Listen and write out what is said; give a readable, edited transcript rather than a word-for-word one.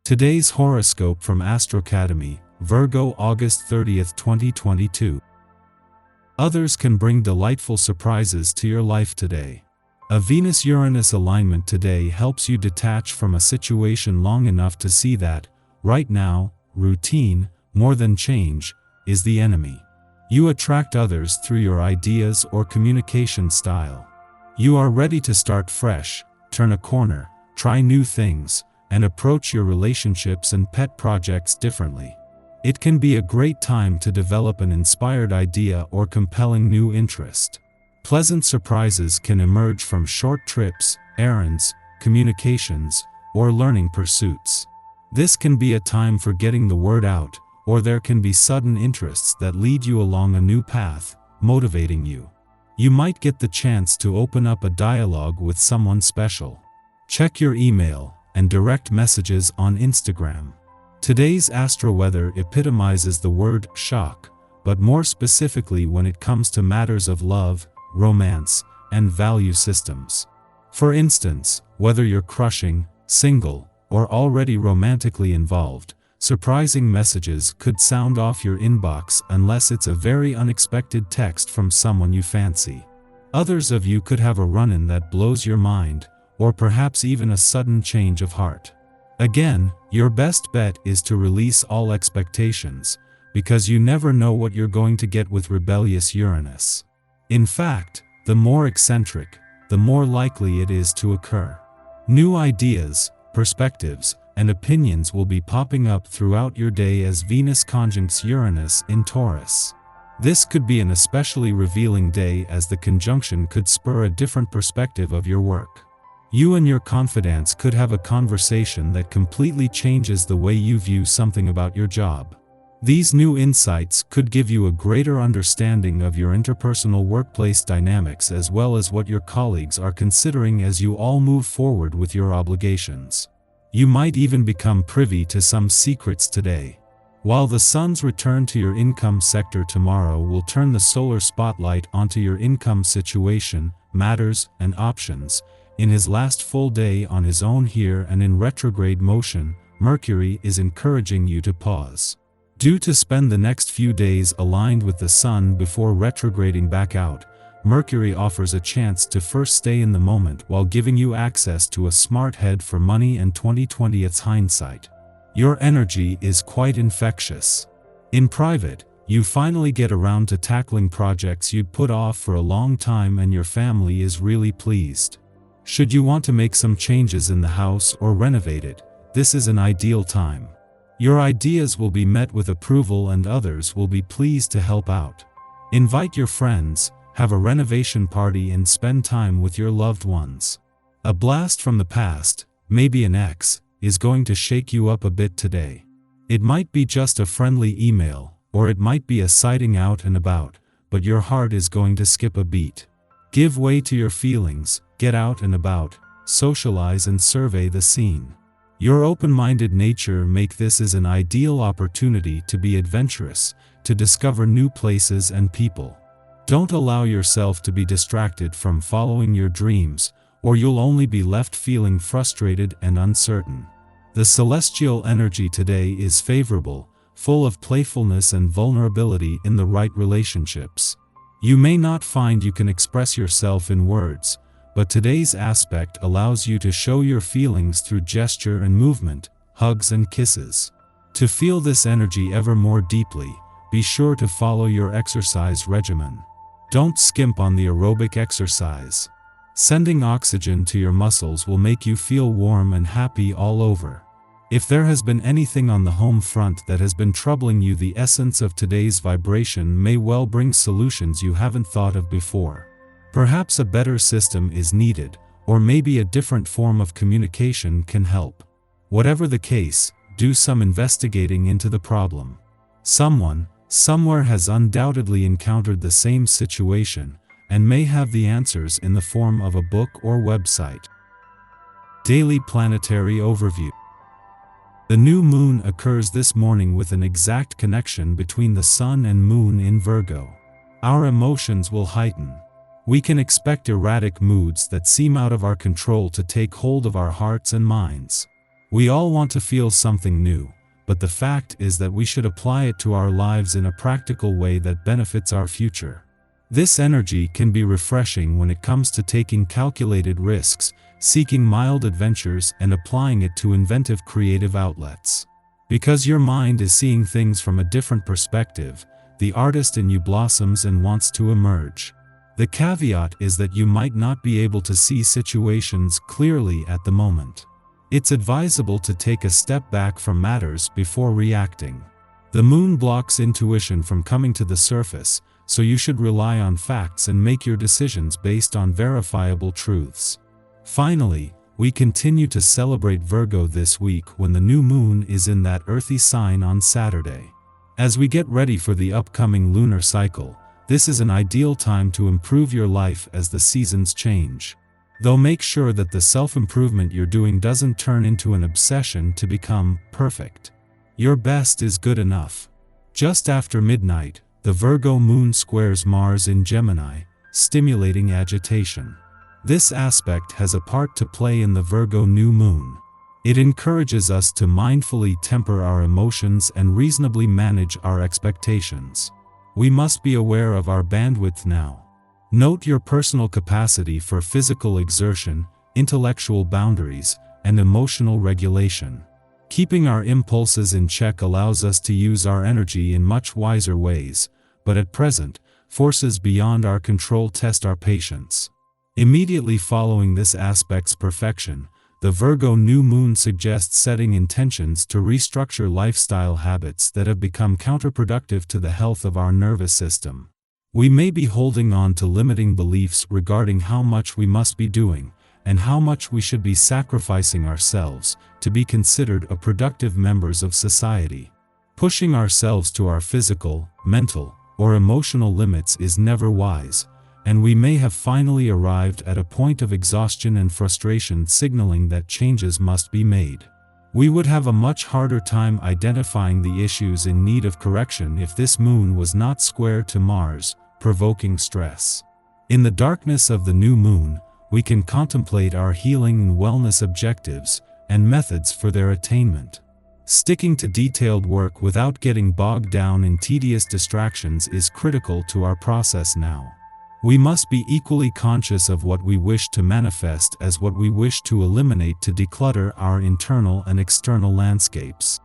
Today's horoscope from Astrocademy, Virgo August 30th, 2022. Others can bring delightful surprises to your life today. A Venus-Uranus alignment today helps you detach from a situation long enough to see that, right now, routine, more than change, is the enemy. You attract others through your ideas or communication style. You are ready to start fresh, turn a corner, try new things, and approach your relationships and pet projects differently. It can be a great time to develop an inspired idea or compelling new interest. Pleasant surprises can emerge from short trips, errands, communications, or learning pursuits. This can be a time for getting the word out, or there can be sudden interests that lead you along a new path, motivating you. You might get the chance to open up a dialogue with someone special. Check your email and direct messages on Instagram. Today's astro weather epitomizes the word shock, but more specifically when it comes to matters of love, romance, and value systems. For instance, whether you're crushing, single, or already romantically involved, surprising messages could sound off your inbox unless it's a very unexpected text from someone you fancy. Others of you could have a run-in that blows your mind, or perhaps even a sudden change of heart. Again, your best bet is to release all expectations, because you never know what you're going to get with rebellious Uranus. In fact, the more eccentric, the more likely it is to occur. New ideas, perspectives, and opinions will be popping up throughout your day as Venus conjuncts Uranus in Taurus. This could be an especially revealing day as the conjunction could spur a different perspective of your work. You and your confidants could have a conversation that completely changes the way you view something about your job. These new insights could give you a greater understanding of your interpersonal workplace dynamics as well as what your colleagues are considering as you all move forward with your obligations. You might even become privy to some secrets today. While the sun's return to your income sector tomorrow will turn the solar spotlight onto your income situation, matters, and options, in his last full day on his own here and in retrograde motion, Mercury is encouraging you to pause. Due to spend the next few days aligned with the sun before retrograding back out, Mercury offers a chance to first stay in the moment while giving you access to a smart head for money and 2020's hindsight. Your energy is quite infectious. In private, you finally get around to tackling projects you'd put off for a long time and your family is really pleased. Should you want to make some changes in the house or renovate it, this is an ideal time. Your ideas will be met with approval and others will be pleased to help out. Invite your friends, have a renovation party and spend time with your loved ones. A blast from the past, maybe an ex, is going to shake you up a bit today. It might be just a friendly email, or it might be a sighting out and about, but your heart is going to skip a beat. Give way to your feelings, get out and about, socialize and survey the scene. Your open-minded nature make this as an ideal opportunity to be adventurous, to discover new places and people. Don't allow yourself to be distracted from following your dreams, or you'll only be left feeling frustrated and uncertain. The celestial energy today is favorable, full of playfulness and vulnerability in the right relationships. You may not find you can express yourself in words, but today's aspect allows you to show your feelings through gesture and movement, hugs and kisses. To feel this energy ever more deeply, be sure to follow your exercise regimen. Don't skimp on the aerobic exercise. Sending oxygen to your muscles will make you feel warm and happy all over. If there has been anything on the home front that has been troubling you, the essence of today's vibration may well bring solutions you haven't thought of before. Perhaps a better system is needed, or maybe a different form of communication can help. Whatever the case, do some investigating into the problem. Someone, somewhere has undoubtedly encountered the same situation, and may have the answers in the form of a book or website. Daily Planetary Overview. The new moon occurs this morning with an exact connection between the sun and moon in Virgo. Our emotions will heighten. We can expect erratic moods that seem out of our control to take hold of our hearts and minds. We all want to feel something new, but the fact is that we should apply it to our lives in a practical way that benefits our future. This energy can be refreshing when it comes to taking calculated risks, seeking mild adventures, and applying it to inventive creative outlets. Because your mind is seeing things from a different perspective, the artist in you blossoms and wants to emerge. The caveat is that you might not be able to see situations clearly at the moment. It's advisable to take a step back from matters before reacting. The moon blocks intuition from coming to the surface, so you should rely on facts and make your decisions based on verifiable truths. Finally, we continue to celebrate Virgo this week when the new moon is in that earthy sign on Saturday. As we get ready for the upcoming lunar cycle, this is an ideal time to improve your life as the seasons change. Though make sure that the self-improvement you're doing doesn't turn into an obsession to become perfect. Your best is good enough. Just after midnight, the Virgo moon squares Mars in Gemini, stimulating agitation. This aspect has a part to play in the Virgo new moon. It encourages us to mindfully temper our emotions and reasonably manage our expectations. We must be aware of our bandwidth now. Note your personal capacity for physical exertion, intellectual boundaries, and emotional regulation. Keeping our impulses in check allows us to use our energy in much wiser ways, but at present, forces beyond our control test our patience. Immediately following this aspect's perfection, the Virgo new moon suggests setting intentions to restructure lifestyle habits that have become counterproductive to the health of our nervous system. We may be holding on to limiting beliefs regarding how much we must be doing, and how much we should be sacrificing ourselves, to be considered a productive members of society. Pushing ourselves to our physical, mental, or emotional limits is never wise, and we may have finally arrived at a point of exhaustion and frustration signaling that changes must be made. We would have a much harder time identifying the issues in need of correction if this moon was not square to Mars, provoking stress. In the darkness of the new moon, we can contemplate our healing and wellness objectives, and methods for their attainment. Sticking to detailed work without getting bogged down in tedious distractions is critical to our process now. We must be equally conscious of what we wish to manifest as what we wish to eliminate to declutter our internal and external landscapes.